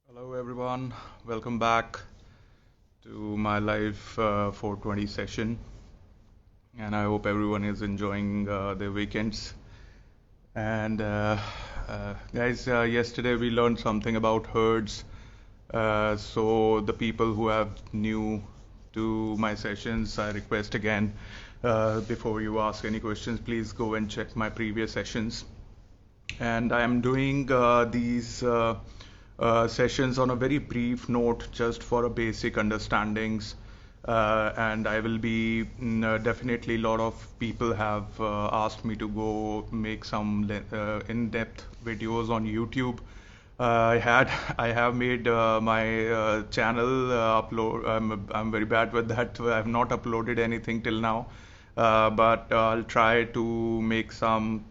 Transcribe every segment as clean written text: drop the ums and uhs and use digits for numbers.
Hello everyone, welcome back to my live 420 session, and I hope everyone is enjoying their weekends. And guys, yesterday we learned something about herds. So the people who have new to my sessions, I request again, before you ask any questions, please go and check my previous sessions. And I am doing these sessions on a very brief note, just for a basic understandings. And I will be definitely a lot of people have asked me to go make some in-depth videos on YouTube. I have made my channel upload. I'm very bad with that. I have not uploaded anything till now, but I'll try to make some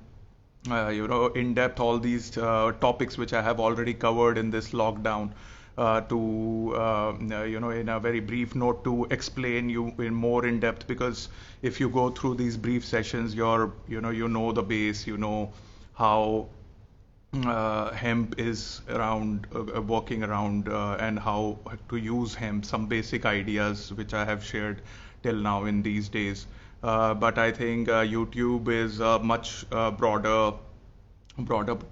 in depth all these topics which I have already covered in this lockdown, in a very brief note, to explain you in more in depth. Because if you go through these brief sessions, you know the base, you know how hemp is around, working around, and how to use hemp, some basic ideas which I have shared till now in these days. But I think YouTube is a much broader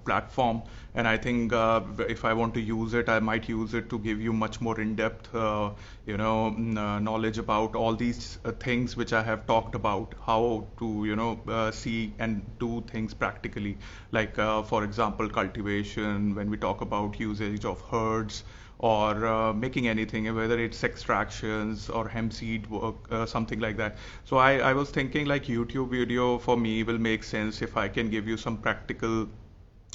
platform, and I think if I want to use it, I might use it to give you much more in-depth knowledge about all these things which I have talked about, how to see and do things practically, like for example cultivation, when we talk about usage of herds, or making anything, whether it's extractions or hemp seed work, something like that. So I was thinking like YouTube video for me will make sense if I can give you some practical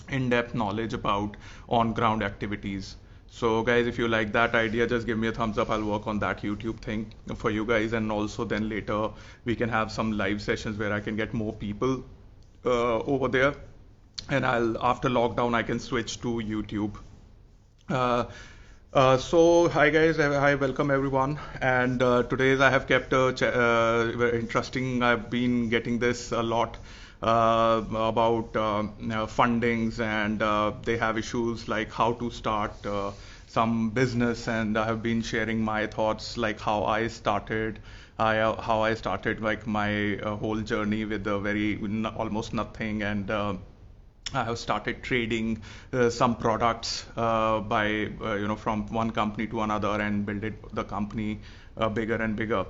in-depth knowledge about on-ground activities. So guys, if you like that idea, just give me a thumbs up. I'll work on that YouTube thing for you guys, and also then later we can have some live sessions where I can get more people over there, and I'll, after lockdown, I can switch to YouTube. Uh, so hi guys, hi, welcome everyone. And today's I have kept a very interesting. I've been getting this a lot about fundings, and they have issues like how to start some business. And I have been sharing my thoughts, like how I started. How I started like my whole journey with a very almost nothing, and I have started trading some products by from one company to another, and build the company bigger and bigger.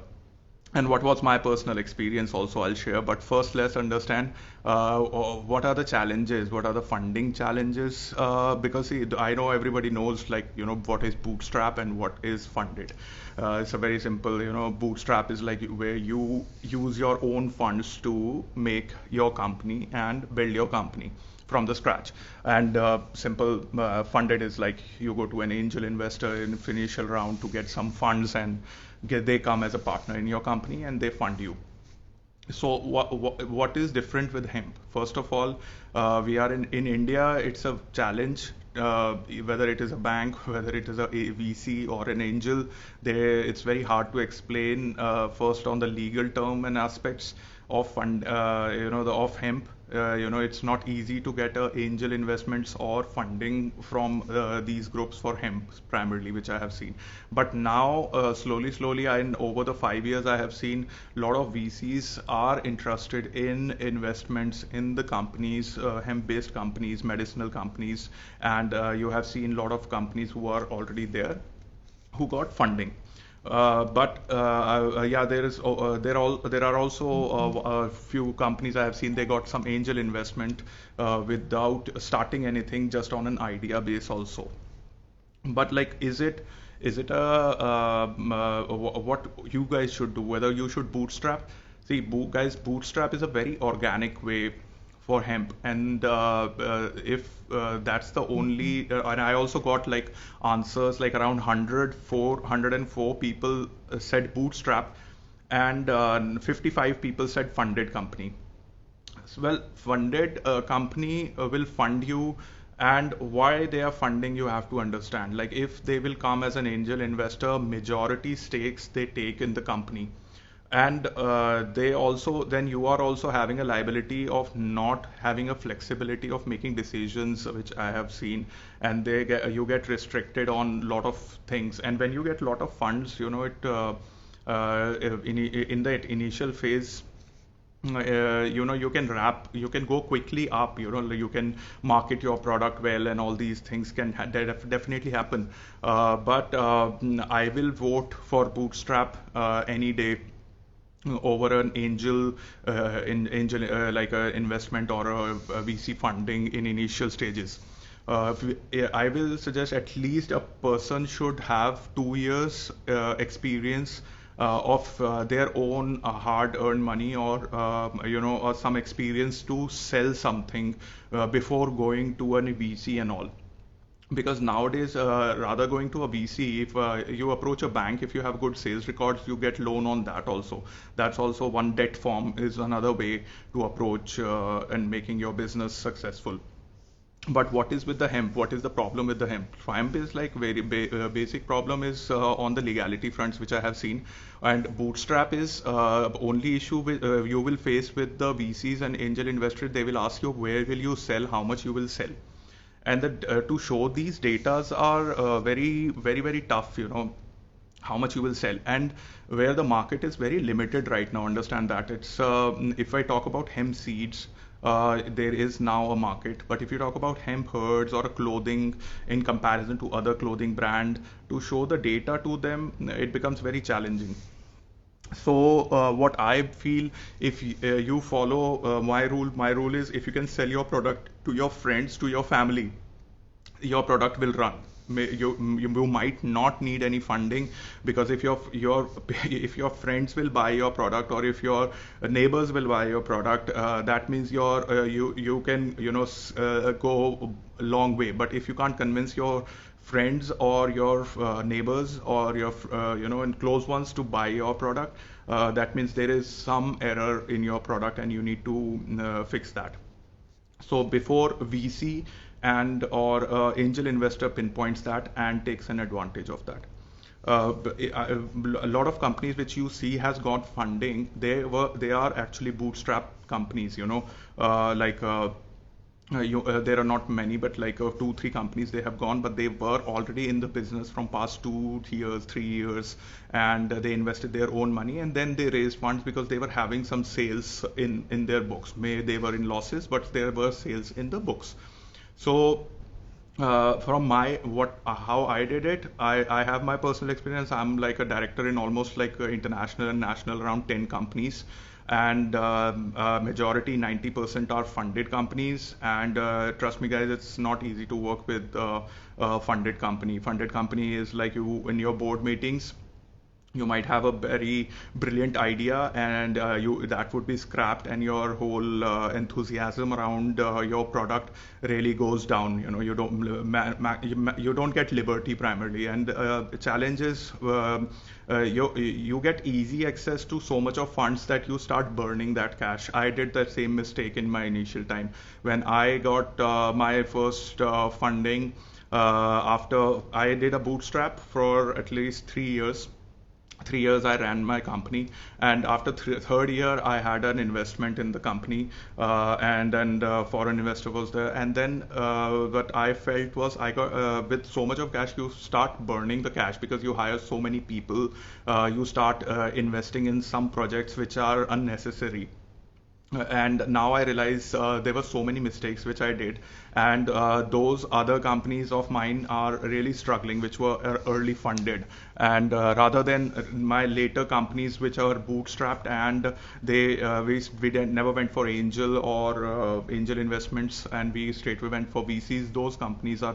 And what was my personal experience also I'll share. But first, let's understand what are the challenges, what are the funding challenges, because see, I know everybody knows, like, what is bootstrap and what is funded. It's a very simple, bootstrap is like where you use your own funds to make your company and build your company from the scratch. And simple funded is like you go to an angel investor in initial round to get some funds, and they come as a partner in your company and they fund you. So what is different with hemp? First of all, we are in India. It's a challenge. Whether it is a bank, whether it is a VC or an angel, it's very hard to explain first on the legal term and aspects of fund, the of hemp. It's not easy to get angel investments or funding from these groups for hemp primarily, which I have seen. But now, slowly, and over the 5 years, I have seen a lot of VCs are interested in investments in the companies, hemp-based companies, medicinal companies, and you have seen a lot of companies who are already there who got funding. But yeah, there are also a few companies I have seen they got some angel investment without starting anything, just on an idea base also. But like, is it what you guys should do? Whether you should bootstrap? See, guys, bootstrap is a very organic way for hemp, and if that's the only, and I also got like answers like around 104 people said bootstrap, and 55 people said funded company. Well, funded company will fund you, and why they are funding you have to understand. Like, if they will come as an angel investor, majority stakes they take in the company, And they also, then you are also having a liability of not having a flexibility of making decisions, which I have seen. And you get restricted on lot of things. And when you get lot of funds, in the initial phase, you can go quickly up, you can market your product well, and all these things can definitely happen. But I will vote for bootstrap any day over an angel, like a investment or a VC funding in initial stages. I will suggest at least a person should have 2 years experience of their own hard-earned money, or some experience to sell something before going to an VC and all. Because nowadays, rather going to a VC, if you approach a bank, if you have good sales records, you get loan on that also. That's also one debt form, is another way to approach and making your business successful. But what is with the hemp? What is the problem with the hemp? Hemp is like very basic problem is on the legality fronts, which I have seen, and bootstrap is only issue you will face with the VCs and angel investors. They will ask you where will you sell, how much you will sell, and to show these datas are very tough, how much you will sell, and where the market is very limited right now. Understand that it's if I talk about hemp seeds, there is now a market, but if you talk about hemp herds or a clothing in comparison to other clothing brand, to show the data to them, it becomes very challenging. So what I feel, if you follow my rule is, if you can sell your product to your friends, to your family, your product will run. You might not need any funding, because if your if your friends will buy your product, or if your neighbors will buy your product, that means you can go a long way. But if you can't convince your friends or your neighbors or your and close ones to buy your product, that means there is some error in your product, and you need to fix that. So before VC and or angel investor pinpoints that and takes an advantage of that. A lot of companies which you see has got funding, they are actually bootstrap companies, there are not many, but like 2 3 companies they have gone, but they were already in the business from past 2 years 3 years, and they invested their own money, and then they raised funds because they were having some sales in their books. May they were in losses, but there were sales in the books. So from my what how I did it, I have my personal experience. I'm like a director in almost like international and national around 10 companies, and majority 90% are funded companies. And trust me guys, it's not easy to work with funded company. Funded company is like, you in your board meetings, you might have a very brilliant idea, and you that would be scrapped, and your whole enthusiasm around your product really goes down. You don't get liberty primarily, and the challenge is you get easy access to so much of funds that you start burning that cash. I did the same mistake in my initial time when I got my first funding. After I did a bootstrap for at least 3 years. 3 years I ran my company, and after third year I had an investment in the company, and then foreign investor was there. And then what I felt was, I got with so much of cash, you start burning the cash because you hire so many people, you start investing in some projects which are unnecessary. And now I realize there were so many mistakes which I did, and those other companies of mine are really struggling, which were early funded. And rather than my later companies which are bootstrapped, and we never went for angel or angel investments, and we straightway went for VCs. Those companies are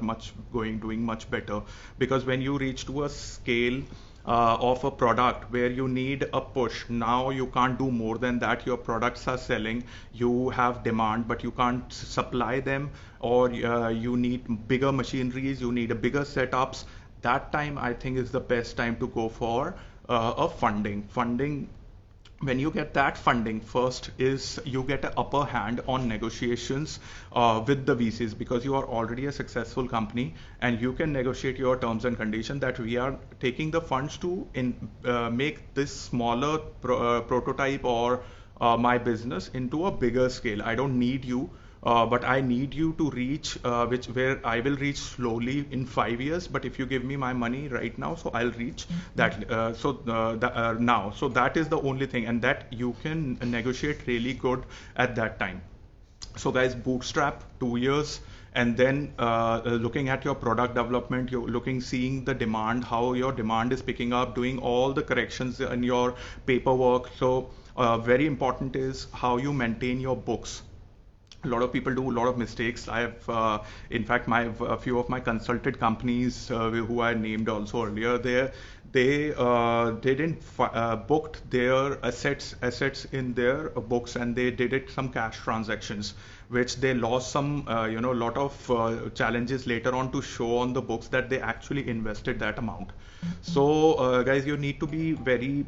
doing much better, because when you reach to a scale of a product where you need a push. Now you can't do more than that. Your products are selling, you have demand, but you can't supply them, or you need bigger machineries, you need a bigger setups. That time I think is the best time to go for a funding. Funding When you get that funding, first is you get an upper hand on negotiations with the VCs, because you are already a successful company and you can negotiate your terms and conditions that we are taking the funds to make this smaller prototype or my business into a bigger scale. I don't need you, but I need you to reach which where I will reach slowly in 5 years. But if you give me my money right now, so I'll reach that. Now, so that is the only thing, and that you can negotiate really good at that time. So guys, bootstrap 2 years, and then looking at your product development, you're looking, seeing the demand, how your demand is picking up, doing all the corrections in your paperwork. So very important is how you maintain your books. A lot of people do a lot of mistakes. I have, in fact, a few of my consulted companies who I named also earlier, they didn't booked their assets in their books, and they did it some cash transactions, which they lost some lot of challenges later on to show on the books that they actually invested that amount. So guys, you need to be very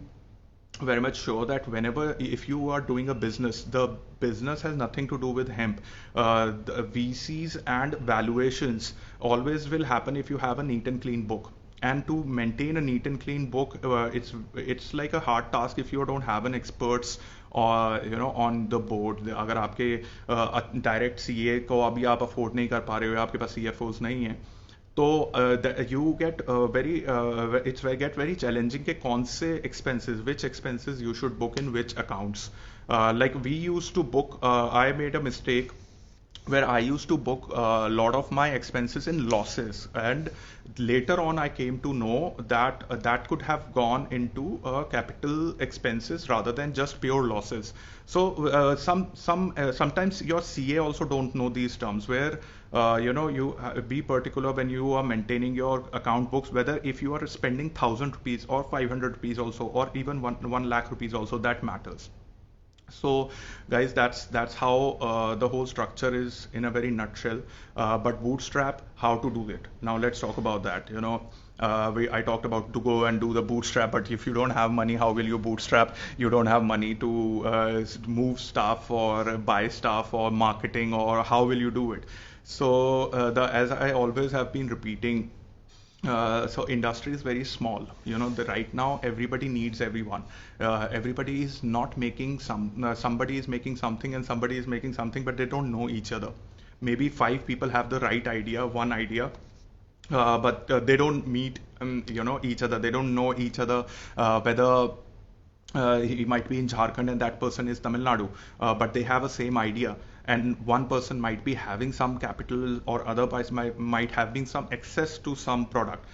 much sure that whenever, if you are doing a business, the business has nothing to do with hemp. The VCs and valuations always will happen if you have a neat and clean book. And to maintain a neat and clean book, it's like a hard task if you don't have an experts or on the board. अगर आपके direct CA को अभी आप afford नहीं कर पा रहे हो, आपके पास सीएफओस नहीं है, तो you get very it's get very challenging कि कौन से expenses, which expenses you should book in which accounts. Like we used to book, I made a mistake where I used to book a lot of my expenses in losses, and later on I came to know that that could have gone into capital expenses rather than just pure losses. So sometimes your CA also don't know these terms, where you be particular when you are maintaining your account books, whether if you are spending 1,000 rupees or 500 rupees also, or even 1 lakh rupees also, that matters. So guys, that's how the whole structure is in a very nutshell. But bootstrap, how to do it? Now let's talk about that. I talked about to go and do the bootstrap, but if you don't have money, how will you bootstrap? You don't have money to move stuff or buy stuff or marketing, or how will you do it? So as I always have been repeating, so industry is very small. Right now everybody needs everyone. Everybody is not making somebody is making something and somebody is making something, but they don't know each other. Maybe five people have the right idea, one idea, but they don't meet each other. They don't know each other, whether he might be in Jharkhand and that person is Tamil Nadu, but they have a same idea. And one person might be having some capital, or other person might having some access to some product.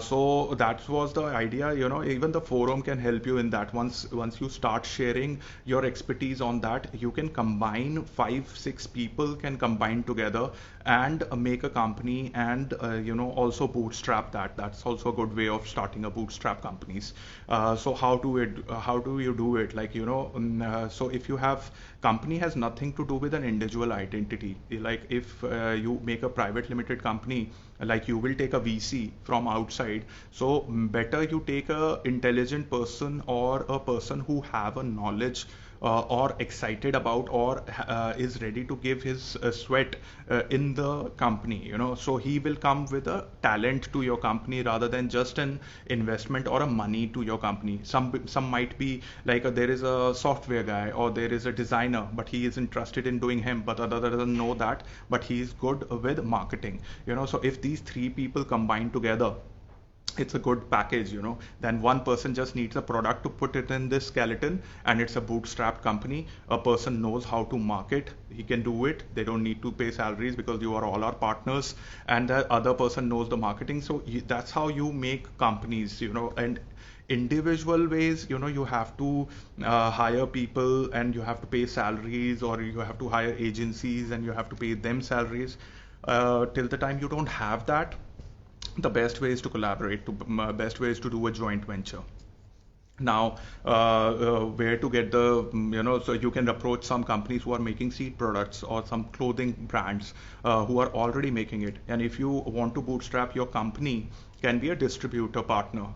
So that was the idea. Even the forum can help you in that. Once you start sharing your expertise on that, you can combine 5-6 people can combine together and make a company, and also bootstrap that. That's also a good way of starting a bootstrap companies. So how do you do it? Like so if you have company has nothing to do with an individual identity. Like if you make a private limited company, like you will take a VC from outside, so better you take a intelligent person, or a person who have a knowledge or excited about, or is ready to give his sweat in the company. So he will come with a talent to your company rather than just an investment or a money to your company. Some might be like there is a software guy, or there is a designer, but he is interested in doing him, but other doesn't know that, but he is good with marketing. So if these three people combine together, it's a good package. Then one person just needs a product to put it in this skeleton, and it's a bootstrapped company. A person knows how to market, he can do it. They don't need to pay salaries because you are all our partners, and the other person knows the marketing. So that's how you make companies. And individual ways, you have to hire people, and you have to pay salaries, or you have to hire agencies and you have to pay them salaries. Till the time you don't have that, the best way is to collaborate. Best way is to do a joint venture. Now where to get the so you can approach some companies who are making seed products or some clothing brands who are already making it, and if you want to bootstrap your company, can be a distributor partner,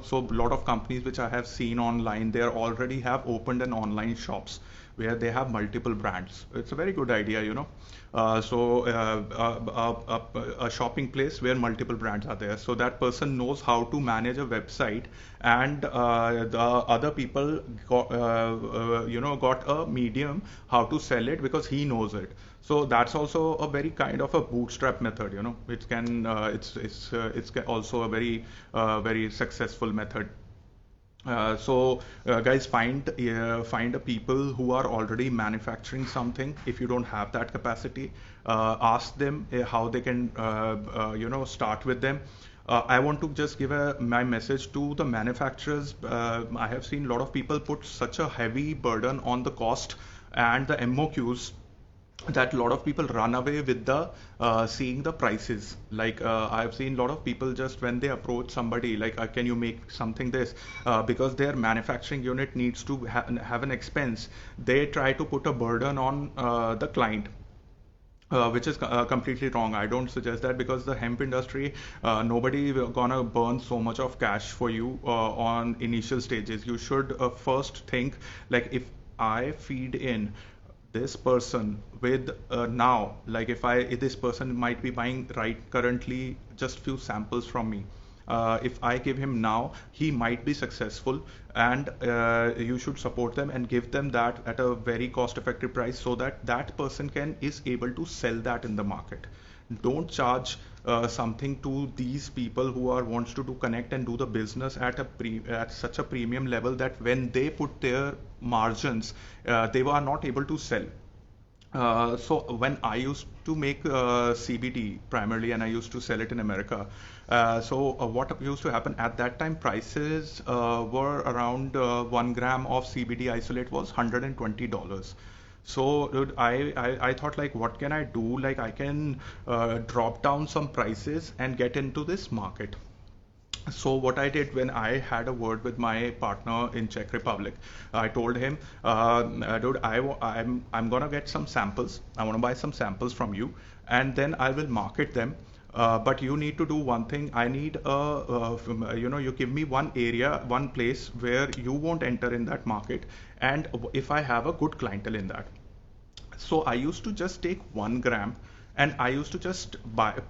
so a lot of companies which I have seen online, they already have opened an online shops where they have multiple brands. It's a very good idea, a shopping place where multiple brands are there. So that person knows how to manage a website, and the other people got a medium how to sell it because he knows it. So that's also a very kind of a bootstrap method, which can it's also a very successful method. Guys, find a people who are already manufacturing something. If you don't have that capacity, ask them how they can start with them. I want to just give my message to the manufacturers. I have seen a lot of people put such a heavy burden on the cost and the MOQs that a lot of people run away with the seeing the prices. Like I've seen a lot of people, just when they approach somebody like, can you make something this, because their manufacturing unit needs to have an expense, they try to put a burden on the client, which is completely wrong. I don't suggest that, because the hemp industry, nobody gonna burn so much of cash for you on initial stages. You should first think, like, if I feed in this person with now, like if this person might be buying right currently just few samples from me, if I give him now, he might be successful, and you should support them and give them that at a very cost effective price, so that that person is able to sell that in the market. Don't charge something to these people who are wants to do connect and do the business at such a premium level that when they put their margins, they were not able to sell. So when I used to make CBD primarily, and I used to sell it in America, what used to happen at that time, prices were around 1 gram of CBD isolate was $120. So dude, I thought, like, what can I do? Like, I can drop down some prices and get into this market. So what I did, when I had a word with my partner in Czech Republic, I told him, dude, I'm gonna get some samples. I want to buy some samples from you, and then I will market them. But you need to do one thing. I need you give me one area, one place where you won't enter in that market, and if I have a good clientele in that. So I used to just take 1 gram, and I used to just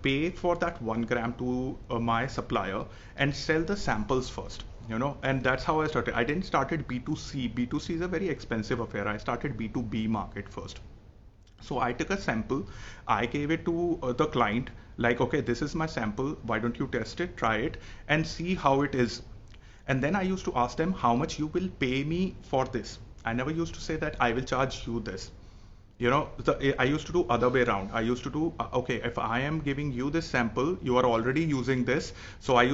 pay for that 1 gram to my supplier and sell the samples first. And that's how I started. I didn't started B2C. B2C is a very expensive affair. I started B2B market first. So I took a sample, I gave it to the client, like, okay, this is my sample. Why don't you test it, try it, and see how it is. And then I used to ask them how much you will pay me for this. I never used to say that I will charge you this. I used to do other way around. I used to do, okay, if I am giving you this sample, you are already using this. So I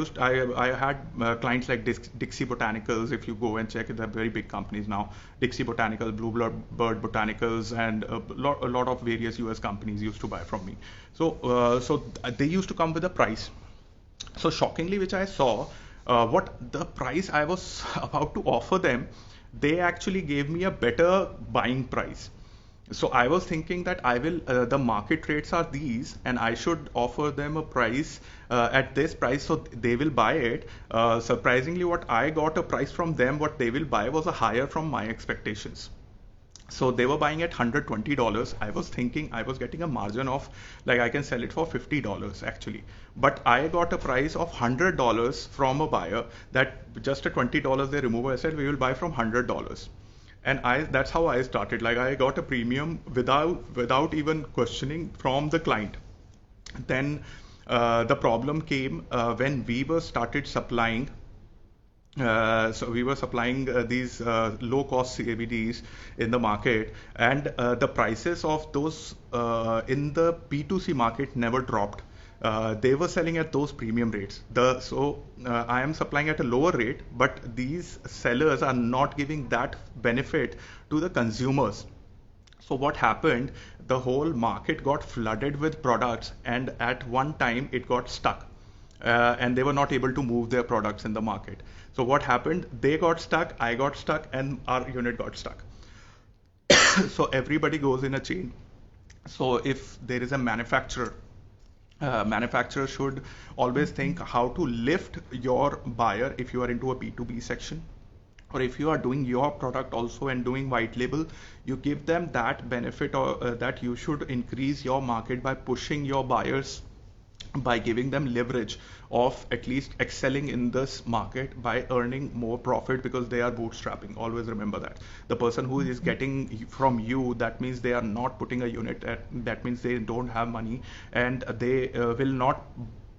had clients like Dixie Botanicals. If you go and check it, they're very big companies now. Dixie Botanical, Bluebird Botanicals, and a lot of various US companies used to buy from me. So they used to come with a price. So shockingly, which I saw, what the price I was about to offer them, they actually gave me a better buying price. So I was thinking that the market rates are these, and I should offer them a price at this price, so they will buy it. Surprisingly, what I got a price from them, what they will buy was a higher from my expectations. So they were buying at $120. I was thinking I was getting a margin of, like, I can sell it for $50 actually. But I got a price of $100 from a buyer, that just a $20 they remove. I said, we will buy from $100. And that's how I started. Like, I got a premium without even questioning from the client. Then the problem came when we were started supplying. So we were supplying these low cost CBDs in the market, and the prices of those in the B2C market never dropped. They were selling at those premium rates. I am supplying at a lower rate, but these sellers are not giving that benefit to the consumers. So what happened? The whole market got flooded with products, and at one time it got stuck. and they were not able to move their products in the market. So what happened? They got stuck, I got stuck, and our unit got stuck. So everybody goes in a chain. So if there is a manufacturer, manufacturer should always think how to lift your buyer if you are into a B2B section, or if you are doing your product also and doing white label, you give them that benefit, or that you should increase your market by pushing your buyers, by giving them leverage of at least excelling in this market by earning more profit, because they are bootstrapping. Always remember that the person who is getting from you, that means they are not putting a unit that means they don't have money, and they will not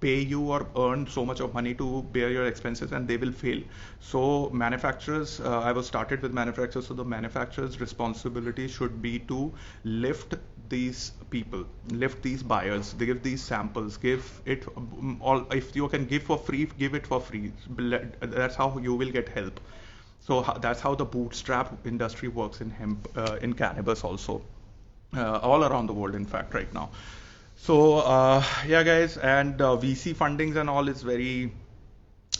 pay you or earn so much of money to bear your expenses, and they will fail. So manufacturers, I was started with manufacturers, so the manufacturer's responsibility should be to lift these people, lift these buyers, they give these samples, give it all. If you can give for free, give it for free. That's how you will get help. So that's how the bootstrap industry works in hemp, in cannabis also, all around the world, in fact, right now. So yeah, guys, and VC fundings and all is very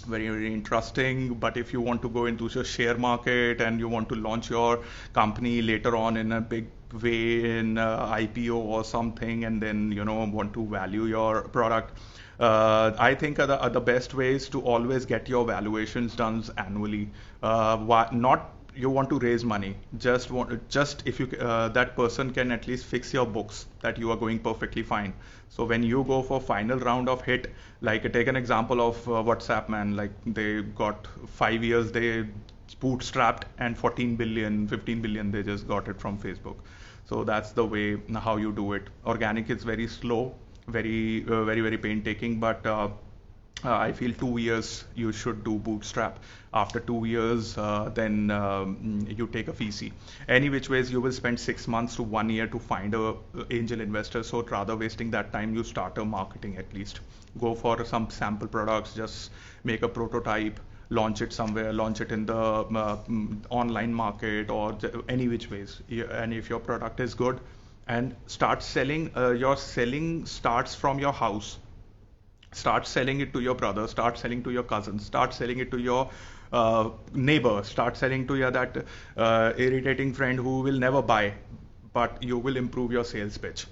interesting. But if you want to go into the share market and you want to launch your company later on in a big way in IPO or something, and then want to value your product, I think the best way is to always get your valuations done annually. Not you want to raise money, just if you that person can at least fix your books that you are going perfectly fine. So when you go for final round of hit, like take an example of WhatsApp, man, like they got 5 years, they bootstrapped, and 14 billion, 15 billion, they just got it from Facebook. So that's the way how you do it. Organic is very slow, very painstaking, but I feel 2 years you should do bootstrap. After 2 years, then you take a VC. Any which ways, you will spend 6 months to 1 year to find a angel investor. So rather wasting that time, you start a marketing at least. Go for some sample products, just make a prototype, launch it somewhere, launch it in the online market or any which ways. And if your product is good, and start selling, your selling starts from your house. Start selling it to your brother, start selling to your cousins, start selling it to your neighbor, start selling to your that irritating friend who will never buy, but you will improve your sales pitch.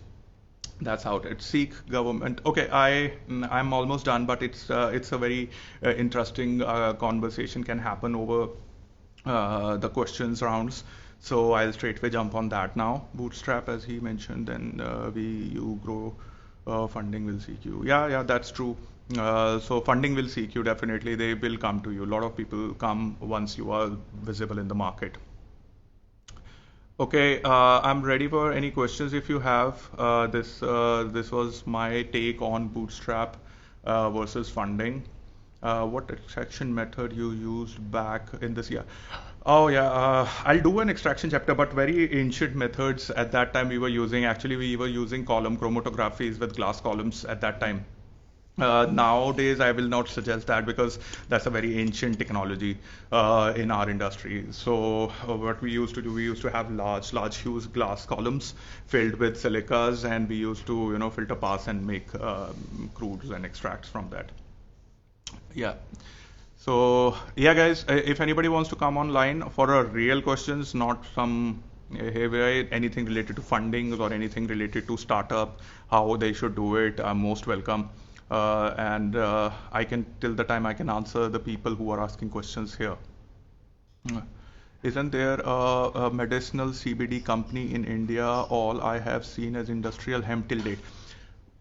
That's how it. Seek government. Okay, I'm almost done, but it's a very interesting conversation can happen over the questions rounds. So I'll straightway jump on that now. Bootstrap, as he mentioned, then you grow. Funding will seek you. Yeah, that's true. So funding will seek you, definitely. They will come to you. A lot of people come once you are visible in the market. Okay, I'm ready for any questions if you have. This was my take on bootstrap versus funding. What extraction method you used back in this year? Oh yeah, I'll do an extraction chapter, but very ancient methods at that time we were using. Actually, we were using column chromatographies with glass columns at that time. Nowadays, I will not suggest that, because that's a very ancient technology in our industry. So what we used to do, we used to have large, huge glass columns filled with silicas, and we used to, filter pass and make crudes and extracts from that. Yeah. So yeah, guys, if anybody wants to come online for a real questions, not some hey, anything related to fundings or anything related to startup, how they should do it, I'm most welcome. And I can, till the time I can answer the people who are asking questions here. Isn't there a medicinal CBD company in India? All I have seen as industrial hemp till date.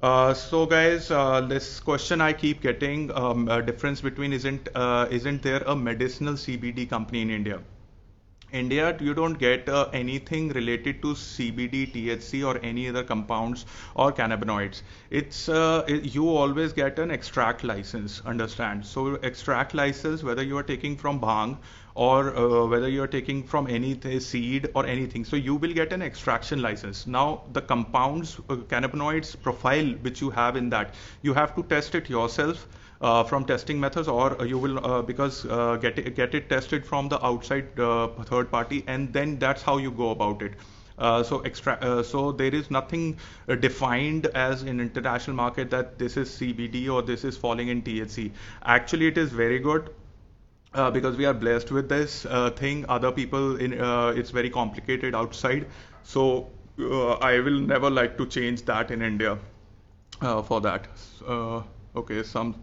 So guys, this question I keep getting, difference between isn't there a medicinal CBD company in India? India, you don't get anything related to CBD, THC, or any other compounds or cannabinoids. You always get an extract license. Understand? So extract license, whether you are taking from bhang or whether you are taking from any seed or anything. So you will get an extraction license. Now the compounds, cannabinoids profile which you have in that, you have to test it yourself. From testing methods, or you will because get it tested from the outside third party, and then that's how you go about it. So there is nothing defined as in international market that this is CBD or this is falling in THC. Actually, it is very good because we are blessed with this thing. Other people in it's very complicated outside. So I will never like to change that in India for that. Uh, okay, some